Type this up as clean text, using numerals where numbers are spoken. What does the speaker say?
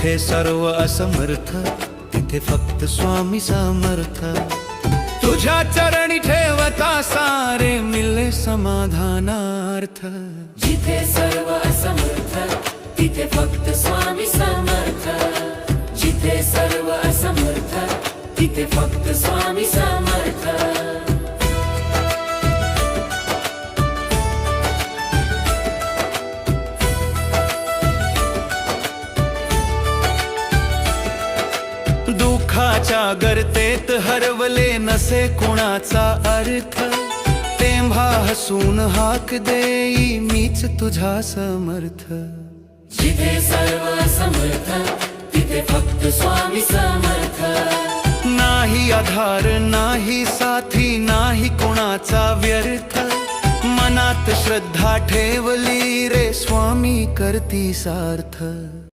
जिथे सर्व असमर्थ तिथे फक्त स्वामी समर्थ। तुझ्या चरणी ठेवता सारे मिले समाधानार्थ। जिथे सर्व असमर्थ तिथे फक्त स्वामी समर्थ। जिथे सर्व असमर्थ तिथे फक्त स्वामी समर्थ। दुःखाच्या गर्तेत हरवले नसे कुणाचा अर्थ, तेव्हा हसून हाक देई मीच तुझा समर्थ। जिथे सर्व समर्थ तिथे फक्त स्वामी समर्थ। नाही आधार नाही साथी नाही कोणाचा व्यर्थ, मनात श्रद्धा ठेवली रे स्वामी करती सार्थ।